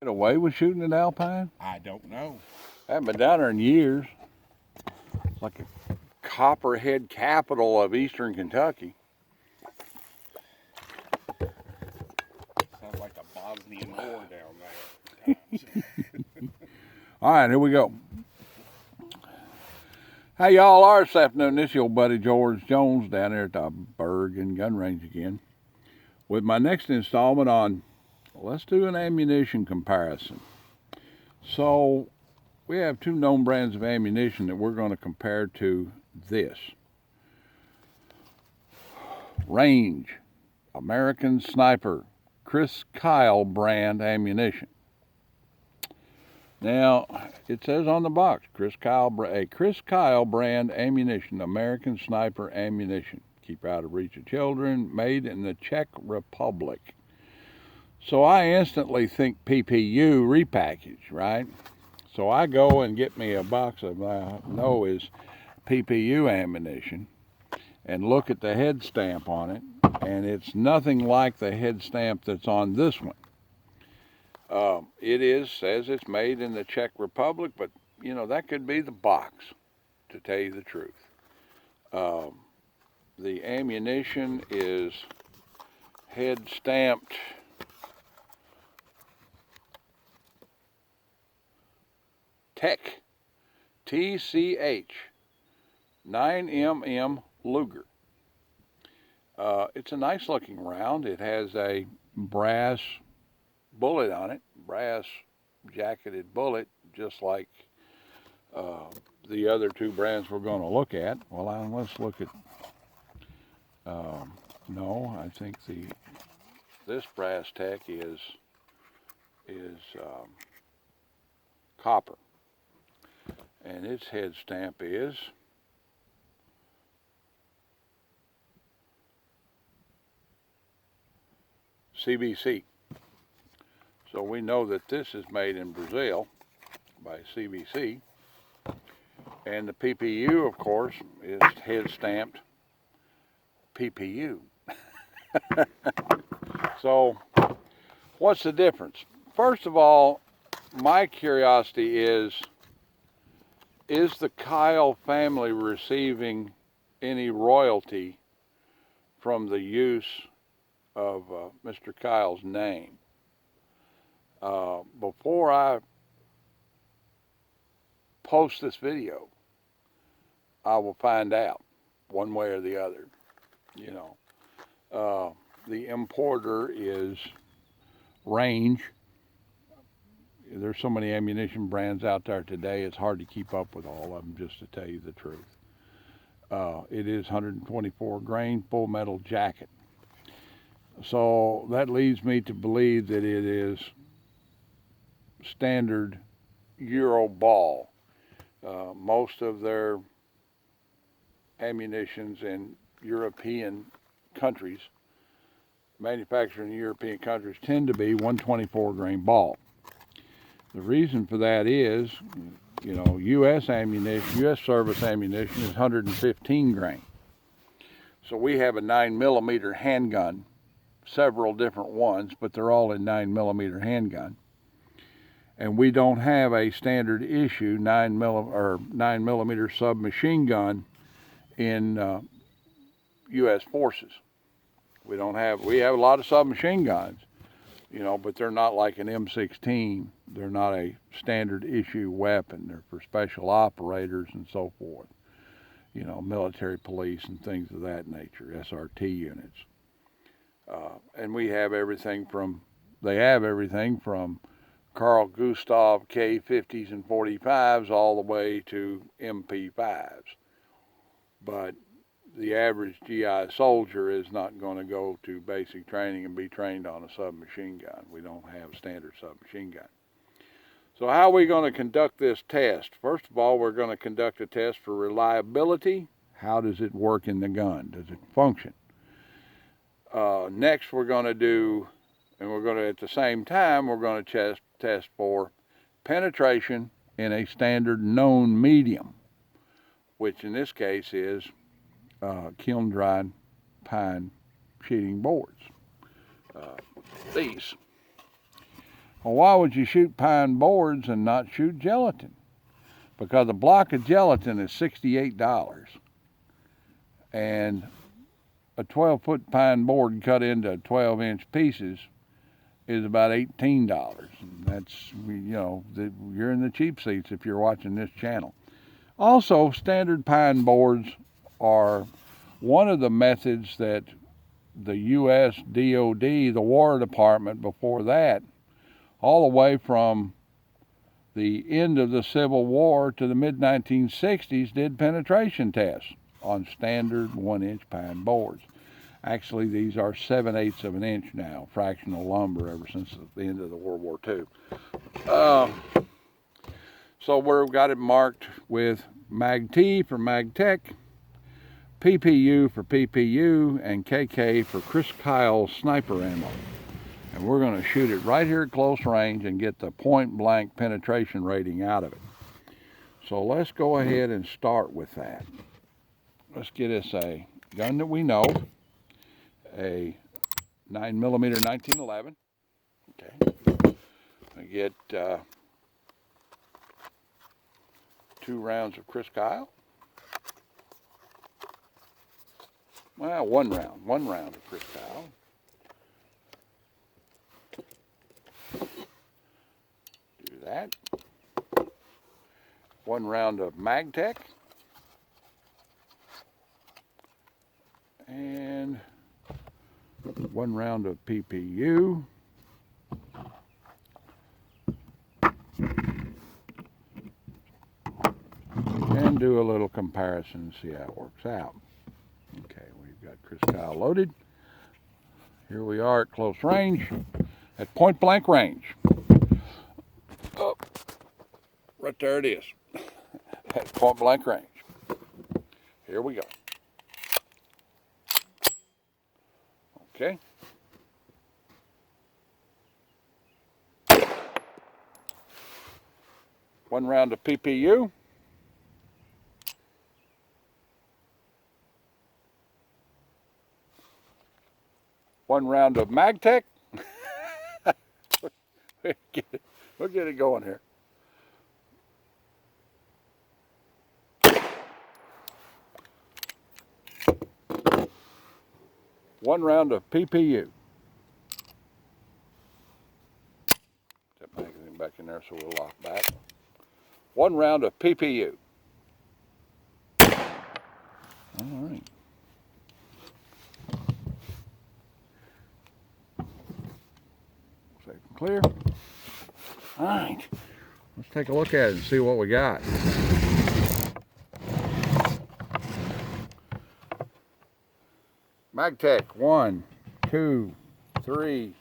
Get away with shooting at Alpine? I don't know. I haven't been down there in years. It's like a copperhead capital of eastern Kentucky. Sounds like a Bosnian war down there. All right, here we go. How y'all are this afternoon? This is your buddy George Jones down there at the Bergen Gun Range again with my next installment on, let's do an ammunition comparison. So we have two known brands of ammunition that we're going to compare to this. Range, American Sniper, Chris Kyle brand ammunition. Now, it says on the box, Chris Kyle brand ammunition, American Sniper ammunition. Keep out of reach of children, made in the Czech Republic. So I instantly think PPU repackaged, right? So I go and get me a box of I know is PPU ammunition and look at the head stamp on it, and it's nothing like the head stamp that's on this one. It says it's made in the Czech Republic, but you know, that could be the box, to tell you the truth. The ammunition is head stamped Tech, TCH, 9mm Luger. It's a nice looking round. It has a brass bullet on it, brass jacketed bullet, just like the other two brands we're going to look at. Well, let's look at. No, I think this brass tech is copper, and its head stamp is CBC. So we know that this is made in Brazil by CBC. And the PPU, of course, is head stamped PPU. So what's the difference? First of all, my curiosity is the Kyle family receiving any royalty from the use of Mr. Kyle's name? Before I post this video, I will find out one way or the other. You know, the importer is Range. There's so many ammunition brands out there today, it's hard to keep up with all of them, just to tell you the truth. It is 124 grain full metal jacket. So that leads me to believe that it is standard Euro ball. Most of their ammunitions in European countries, manufactured in European countries, tend to be 124 grain ball. The reason for that is, you know, U.S. ammunition, U.S. service ammunition is 115 grain. So we have a 9mm handgun, several different ones, but they're all in 9mm handgun. And we don't have a standard issue 9mm submachine gun in U.S. forces. We have a lot of submachine guns, you know, but they're not like an M16. They're not a standard issue weapon. They're for special operators and so forth. You know, military police and things of that nature, SRT units. And they have everything from Carl Gustav K50s and 45s all the way to MP5s. But the average GI soldier is not going to go to basic training and be trained on a submachine gun. We don't have a standard submachine gun. So how are we going to conduct this test? First of all, we're going to conduct a test for reliability. How does it work in the gun? Does it function? Next, we're going to at the same time, we're going to test for penetration in a standard known medium, which in this case is kiln-dried pine sheeting boards. These. Well, why would you shoot pine boards and not shoot gelatin? Because a block of gelatin is $68, and a 12-foot pine board cut into 12-inch pieces is about $18. And that's, you're in the cheap seats if you're watching this channel. Also, standard pine boards are one of the methods that the U.S. DOD, the War Department before that, all the way from the end of the Civil War to the mid-1960s, did penetration tests on standard 1-inch pine boards. Actually, these are 7/8 of an inch now, fractional lumber ever since the end of the World War II. So we've got it marked with MAG-T for MagTech, PPU for PPU, and KK for Chris Kyle sniper ammo. And we're going to shoot it right here at close range and get the point blank penetration rating out of it. So let's go ahead and start with that. Let's get us a gun that we know, a 9mm 1911. Okay. I get 2 rounds of Chris Kyle. Well, one round of Chris Kyle. Do that. 1 round of MagTech. And 1 round of PPU. And do a little comparison and see how it works out. Okay, we've got Chris Kyle loaded. Here we are at close range, at point blank range. Oh, right there it is, at point blank range. Here we go. Okay. One round of PPU. One round of MagTech. We'll get it going here. One round of PPU. That magazine back in there so we'll lock back. 1 round of PPU. All right. Safe and clear. All right. Let's take a look at it and see what we got. MagTech, 1, 2, 3,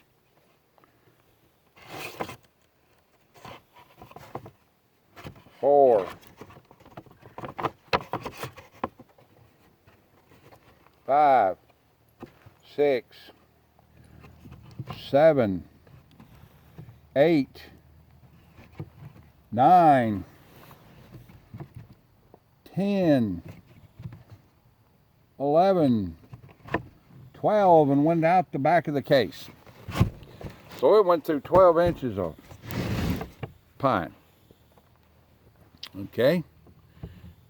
4, 5, 6, 7, 8, 9, 10, 11, 12, and went out the back of the case. So it went through 12 inches of pine. Okay.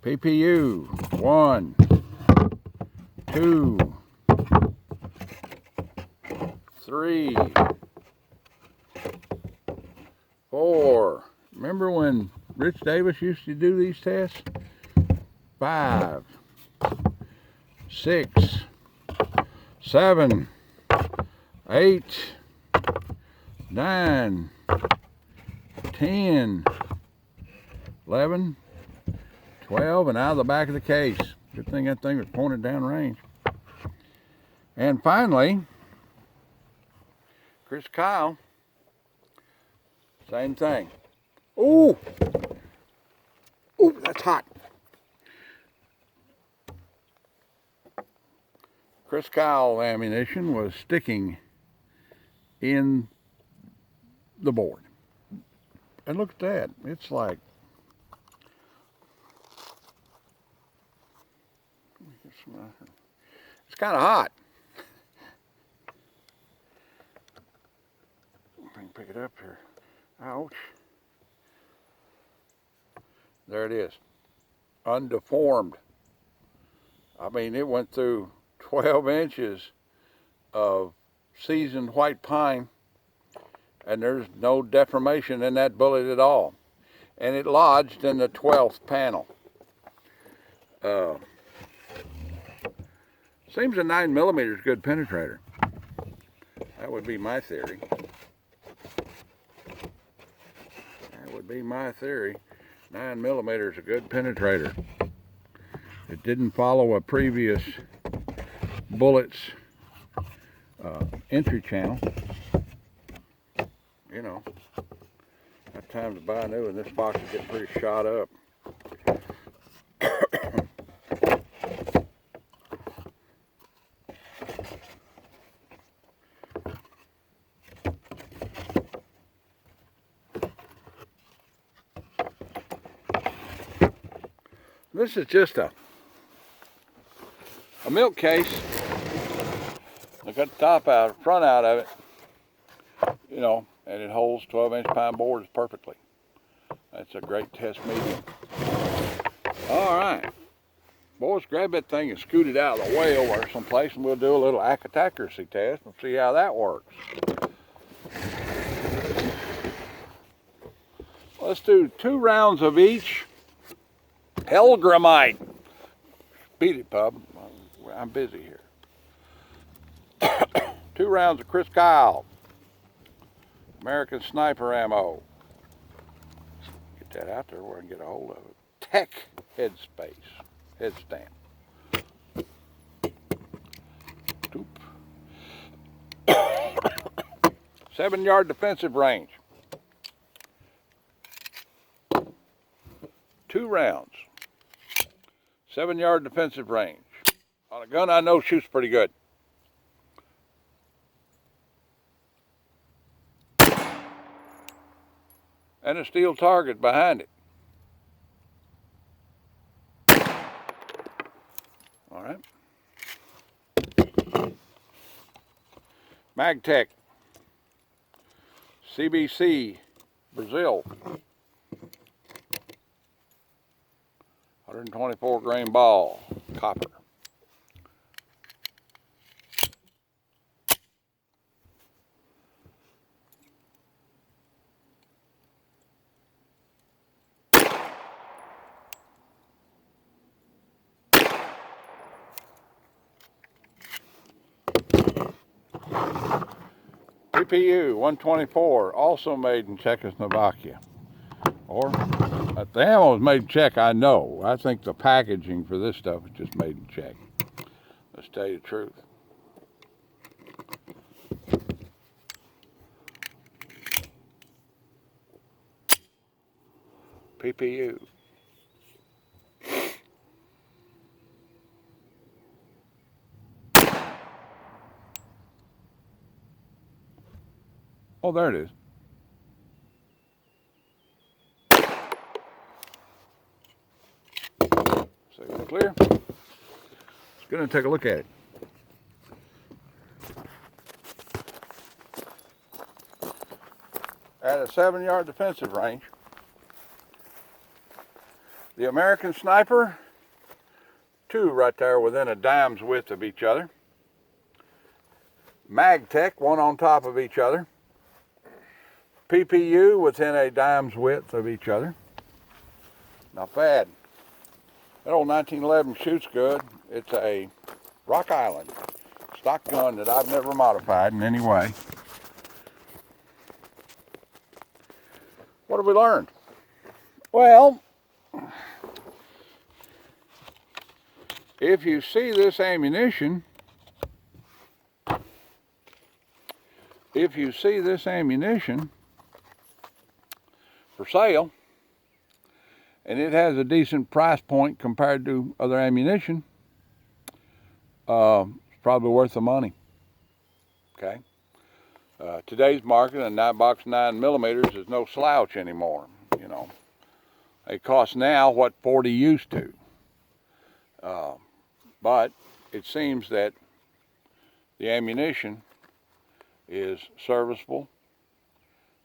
PPU, 1, 2, 3, 4. Remember when Rich Davis used to do these tests? 5, 6, 7, 8, 9, 10, 11, 12, and out of the back of the case. Good thing that thing was pointed down range. And finally, Chris Kyle, same thing. Ooh! Ooh, that's hot. Chris Kyle ammunition was sticking in the board. And look at that. It's like, it's kind of hot. I can pick it up here. Ouch. There it is. Undeformed. I mean, it went through 12 inches of seasoned white pine, and there's no deformation in that bullet at all. And it lodged in the 12th panel. Seems a 9mm is a good penetrator. That would be my theory. That would be my theory. 9mm is a good penetrator. It didn't follow a previous bullet's entry channel. You know, that time to buy new, and this box is getting pretty shot up. This is just a milk case. I got the top out, front out of it, you know, and it holds 12-inch pine boards perfectly. That's a great test medium. All right, boys, grab that thing and scoot it out of the way over someplace, and we'll do a little accuracy test and see how that works. Let's do 2 rounds of each Hellgramite. Beat it, pub. I'm busy here. 2 rounds of Chris Kyle American Sniper ammo. Get that out there where I can get a hold of it. Tech headspace, head stamp. Doop. 7-yard defensive range. 2 rounds. 7-yard defensive range. On a gun I know shoots pretty good. And a steel target behind it. All right. Magtech CBC Brazil. 124 grain ball, copper. PPU 124, also made in Czechoslovakia. Or, the ammo is made in Czech, I know. I think the packaging for this stuff is just made in Czech. Let's tell you the truth. PPU. Oh, there it is. So it's clear. Let's go and take a look at it. At a 7-yard defensive range, the American Sniper, 2 right there within a dime's width of each other. Magtech, 1 on top of each other. PPU within a dime's width of each other. Not bad. That old 1911 shoots good. It's a Rock Island stock gun that I've never modified in any way. What have we learned? Well, if you see this ammunition, for sale, and it has a decent price point compared to other ammunition, it's probably worth the money. Okay. Today's market, a Nightbox 9mm is no slouch anymore. You know, it costs now what 40 used to. But it seems that the ammunition is serviceable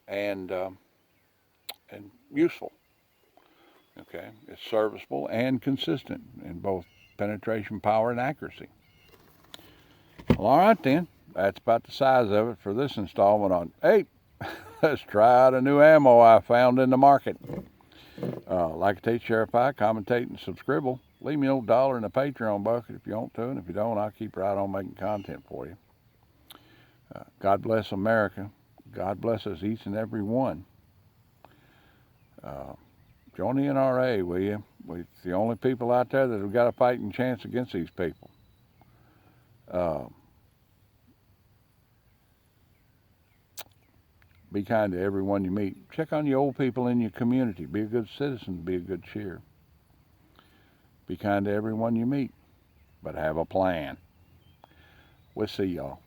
and and useful. Okay, it's serviceable and consistent in both penetration, power, and accuracy. Well, all right then, that's about the size of it for this installment on, hey, let's try out a new ammo I found in the market. Like to teach, share, commentate, and subscribe. Leave me a $1 in the Patreon bucket if you want to, and if you don't, I'll keep right on making content for you. God bless America. God bless us each and every one. Join the NRA, will you? We're the only people out there that have got a fighting chance against these people. Be kind to everyone you meet. Check on the old people in your community. Be a good citizen. Be a good cheer. Be kind to everyone you meet, but have a plan. We'll see y'all.